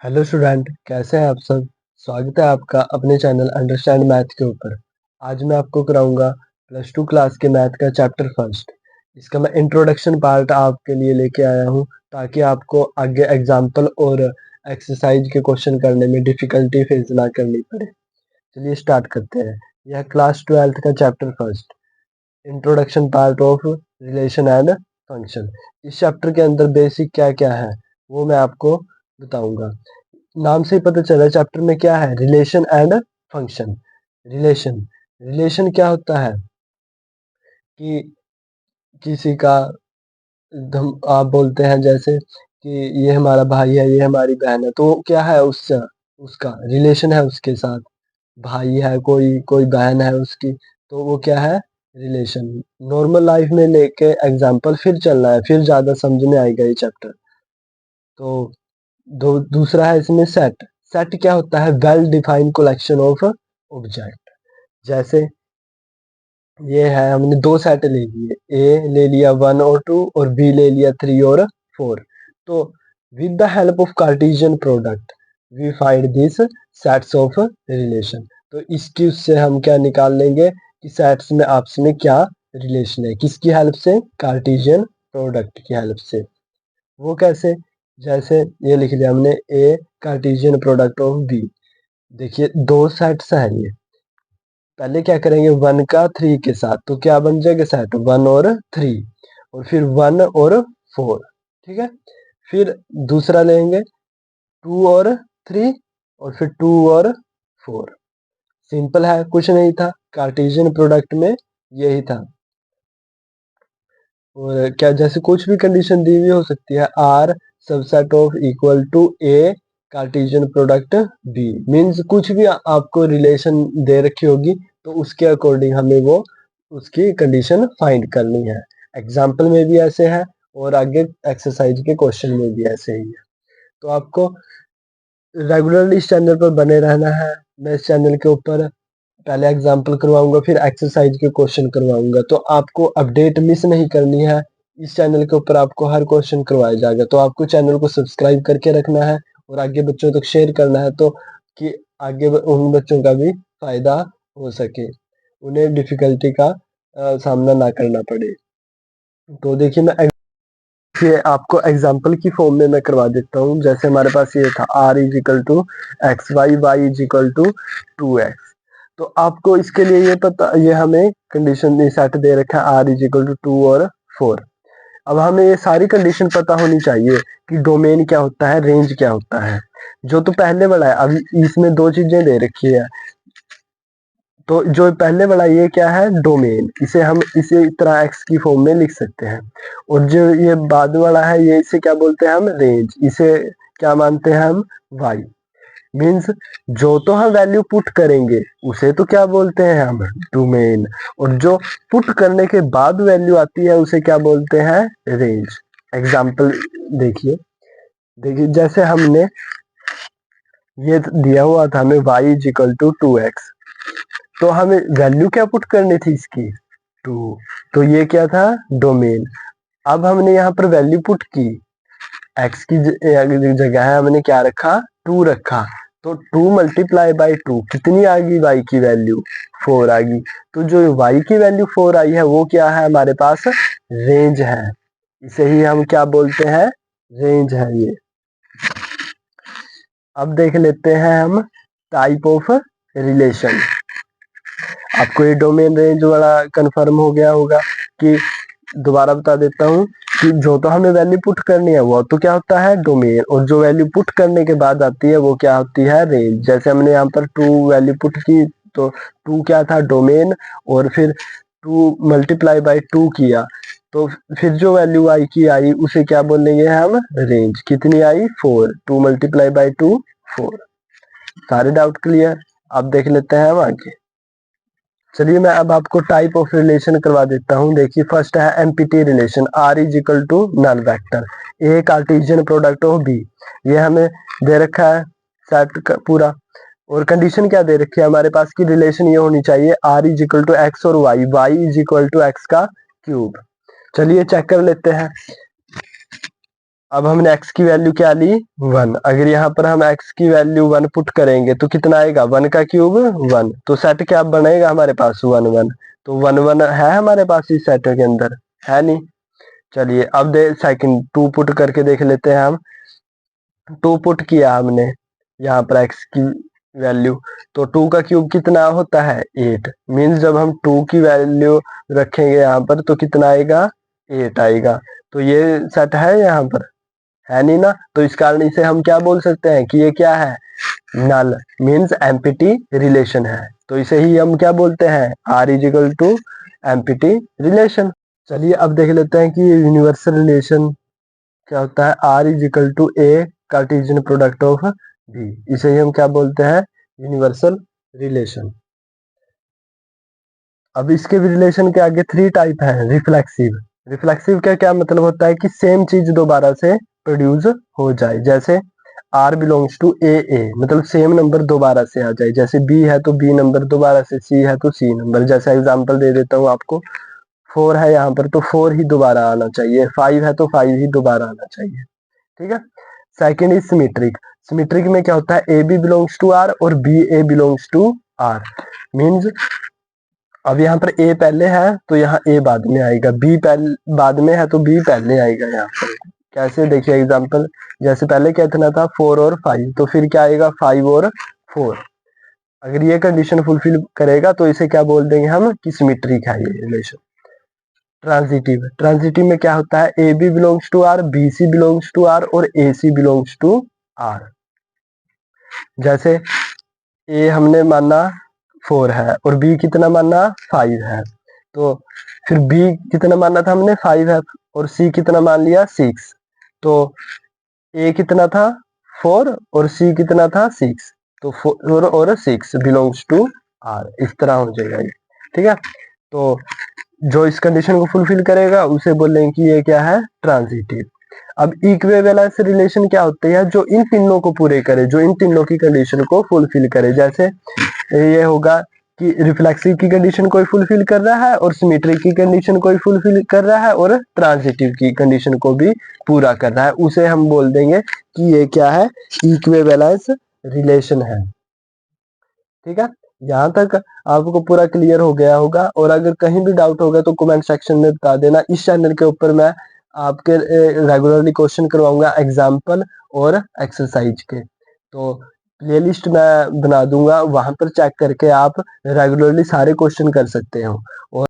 Hello student, कैसे हैं आप सब। स्वागत है आपका अपने चैनल अंडरस्टैंड मैथ के ऊपर। आज मैं आपको कराऊंगा प्लस टू क्लास के मैथ का चैप्टर फर्स्ट। इसका मैं इंट्रोडक्शन पार्ट आपके लिए लेके आया हूं ताकि आपको आगे एग्जाम्पल और एक्सरसाइज के क्वेश्चन करने में डिफिकल्टी फेस ना करनी पड़े। चलिए स्टार्ट करते हैं। यह क्लास 12th का chapter first, introduction part of relation and function. इस चैप्टर के अंदर बेसिक क्या क्या है वो मैं आपको बताऊंगा। नाम से ही पता चला चैप्टर में क्या है, relation and function. Relation relation क्या होता है कि किसी का हम आप बोलते हैं जैसे कि ये हमारा भाई है, ये हमारी बहन है, तो क्या है उससे, उसका रिलेशन है उसके साथ। भाई है, कोई कोई बहन है उसकी, तो वो क्या है, रिलेशन। नॉर्मल लाइफ में लेके एग्जाम्पल फिर चलना है, फिर ज्यादा समझ में आएगा ये चैप्टर। तो दूसरा है इसमें सेट। सेट क्या होता है, well defined collection of object. जैसे ये है, हमने दो सेट ले लिए, ए ले लिया 1 और 2 और बी ले लिया 3 और 4। तो with the help of cartesian product we find this sets of relation. तो इसकी उससे हम क्या निकाल लेंगे कि सेट्स में आपस में क्या रिलेशन है, किसकी हेल्प से, कार्टेशियन प्रोडक्ट की हेल्प से। वो कैसे, जैसे ये लिख लिया हमने, ए कार्टेशियन प्रोडक्ट ऑफ बी। देखिए दो सेट्स हैं ये, पहले क्या करेंगे 1 का 3 के साथ, तो क्या बन जाएगा सेट 1 और 3, और फिर 1 और 4। ठीक है, फिर दूसरा लेंगे 2 और 3 और फिर 2 और 4। सिंपल है, कुछ नहीं था, कार्टेशियन प्रोडक्ट में यही था। और क्या, जैसे कुछ भी कंडीशन दी हुई हो सकती है, R subset of equal to A cartesian product B, means कुछ भी आपको रिलेशन दे रखी होगी तो उसके अकॉर्डिंग हमें वो उसकी कंडीशन फाइंड करनी है। एग्जाम्पल में भी ऐसे है और आगे एक्सरसाइज के क्वेश्चन में भी ऐसे ही है। तो आपको रेगुलरली इस चैनल पर बने रहना है। मैं इस चैनल के ऊपर पहले एग्जाम्पल करवाऊंगा, फिर एक्सरसाइज के क्वेश्चन करवाऊंगा, तो आपको अपडेट मिस नहीं करनी है। इस चैनल के ऊपर आपको हर क्वेश्चन करवाया जाएगा, तो आपको चैनल को सब्सक्राइब करके रखना है और आगे बच्चों तक शेयर करना है, तो कि आगे उन बच्चों का भी फायदा हो सके, उन्हें डिफिकल्टी का सामना ना करना पड़े। तो देखिए मैं ये आपको एग्जाम्पल की फॉर्म में मैं करवा देता हूँ। जैसे हमारे पास ये था r is equal to X Y is equal to 2x। तो आपको इसके लिए ये पता, ये हमें कंडीशन सेट दे रखा है r इज इक्वल टू 2 और 4। अब हमें ये सारी कंडीशन पता होनी चाहिए कि डोमेन क्या होता है, रेंज क्या होता है। जो तो पहले वाला है, अब इसमें दो चीजें दे रखी है, तो जो पहले वाला ये क्या है, डोमेन, इसे हम इसी तरह एक्स की फॉर्म में लिख सकते हैं। और जो ये बाद वाला है, ये इसे क्या बोलते हैं हम, रेंज, इसे क्या मानते हैं हम, वाई। मीन्स जो तो हम वैल्यू पुट करेंगे उसे तो क्या बोलते हैं हम, डोमेन, और जो पुट करने के बाद वैल्यू आती है उसे क्या बोलते हैं, रेंज। एग्जाम्पल देखिए, देखिए जैसे हमने ये दिया हुआ था हमें y is equal to 2x, तो हमें वैल्यू क्या पुट करनी थी इसकी, 2। तो ये क्या था, डोमेन। अब हमने यहाँ पर वैल्यू पुट की, x की जगह है हमने क्या रखा, 2 रखा, तो 2 मल्टीप्लाई बाई 2 कितनी आ गई, y की वैल्यू 4 आ गई। तो जो y की वैल्यू 4 आई है वो क्या है, हमारे पास रेंज है। इसे ही हम क्या बोलते हैं, रेंज है ये। अब देख लेते हैं हम टाइप ऑफ रिलेशन। आपको ये डोमेन रेंज वाला कंफर्म हो गया होगा कि, दोबारा बता देता हूँ कि जो तो हमें वैल्यू पुट करनी है वो तो क्या होता है, डोमेन, और जो वैल्यू पुट करने के बाद आती है वो क्या होती है, रेंज। जैसे हमने यहाँ पर 2 वैल्यू पुट की, तो 2 क्या था, डोमेन, और फिर 2 मल्टीप्लाई बाई 2 किया, तो फिर जो वैल्यू आई की आई उसे क्या बोलेंगे हम, रेंज। कितनी आई, 4, 2 मल्टीप्लाई बाई 2 4। सारे डाउट क्लियर। अब देख लेते हैं हम आगे। चलिए मैं अब आपको टाइप ऑफ रिलेशन करवा देता हूँ। देखिए फर्स्ट है empty relation, r is equal to null vector, A cartesian product of B. ये हमें दे रखा है सेट पूरा, और कंडीशन क्या दे रखी है हमारे पास की, रिलेशन ये होनी चाहिए r is equal to X और y is equal to X का क्यूब। चलिए चेक कर लेते हैं। अब हमने x की वैल्यू क्या ली 1। अगर यहाँ पर हम x की वैल्यू 1 पुट करेंगे तो कितना आएगा 1 का क्यूब 1। तो सेट क्या बनेगा हमारे पास 1 1। तो 1 1 है हमारे पास इस सेट के अंदर, है नहीं। चलिए अब दे सेकंड 2 पुट करके देख लेते हैं हम। 2 पुट किया हमने यहाँ पर x की वैल्यू, तो 2 का क्यूब कितना होता है 8। मीन्स जब हम 2 की वैल्यू रखेंगे यहाँ पर तो कितना आएगा 8 आएगा। तो ये सेट है यहाँ पर, है नहीं ना। तो इस कारण इसे हम क्या बोल सकते हैं कि ये क्या है नल, मीन्स एम्प्टी रिलेशन है। तो इसे ही हम क्या बोलते हैं R is equal to empty relation. चलिए अब देख लेते हैं कि यूनिवर्सल रिलेशन क्या होता है। R is equal to A cartesian product of B, इसे ही हम क्या बोलते हैं यूनिवर्सल रिलेशन। अब इसके भी रिलेशन के आगे 3 टाइप है। रिफ्लेक्सिव, रिफ्लेक्सिव का क्या मतलब होता है कि सेम चीज दोबारा से प्रोड्यूस हो जाए। जैसे आर बिलोंग्स टू ए मतलब सेम नंबर दोबारा से आ जाए। जैसे बी है तो बी नंबर दोबारा से, सी है तो सी नंबर। जैसा एग्जांपल दे देता हूँ आपको, 4 है यहाँ पर तो 4 ही दोबारा आना चाहिए, 5 है तो 5 ही दोबारा आना चाहिए। ठीक है। Second is symmetric. सिमेट्रिक में क्या होता है A B belongs to R और B A belongs to R. Means अब यहाँ पर ए पहले है तो यहाँ ए बाद में आएगा, बी पहले बाद में है तो बी पहले आएगा। यहाँ पर कैसे देखिए एग्जांपल, जैसे पहले क्या इतना था 4 और 5, तो फिर क्या आएगा 5 और 4। अगर ये कंडीशन फुलफिल करेगा तो इसे क्या बोल देंगे हम कि सिमेट्रिक है ये रिलेशन। ट्रांजिटिव, ट्रांजिटिव में क्या होता है A B belongs to R, B C belongs to R और A C belongs to R. जैसे ए हमने माना 4 है और बी कितना माना 5 है, तो फिर बी कितना माना था हमने 5 है और सी कितना मान लिया 6। तो ए कितना था 4 और सी कितना था 6, तो 4 और 6 बिलोंग्स टू आर। इस तरह हो जाएगा ये। ठीक है। तो जो इस कंडीशन को फुलफिल करेगा उसे बोलेंगे कि ये क्या है ट्रांजिटिव। अब इक्विवेलेंस रिलेशन क्या होती है, जो इन तीनों को पूरे करे, जो इन तीनों की कंडीशन को फुलफिल करे। जैसे ये होगा कि रिफ्लेक्सिव की कंडीशन कोई फुलफिल कर रहा है और सिमेट्रिक की कंडीशन कोई फुलफिल कर रहा है और ट्रांजिटिव की कंडीशन को भी पूरा कर रहा है, उसे हम बोल देंगे कि ये क्या है इक्विवेलेंस रिलेशन है। ठीक है। यहाँ तक आपको पूरा क्लियर हो गया होगा, और अगर कहीं भी डाउट होगा तो कमेंट सेक्शन में बता देना। इस चैनल के ऊपर मैं आपके रेगुलरली क्वेश्चन करवाऊंगा एग्जाम्पल और एक्सरसाइज के, तो प्लेलिस्ट मैं बना दूंगा, वहां पर चेक करके आप रेगुलरली सारे क्वेश्चन कर सकते हो। और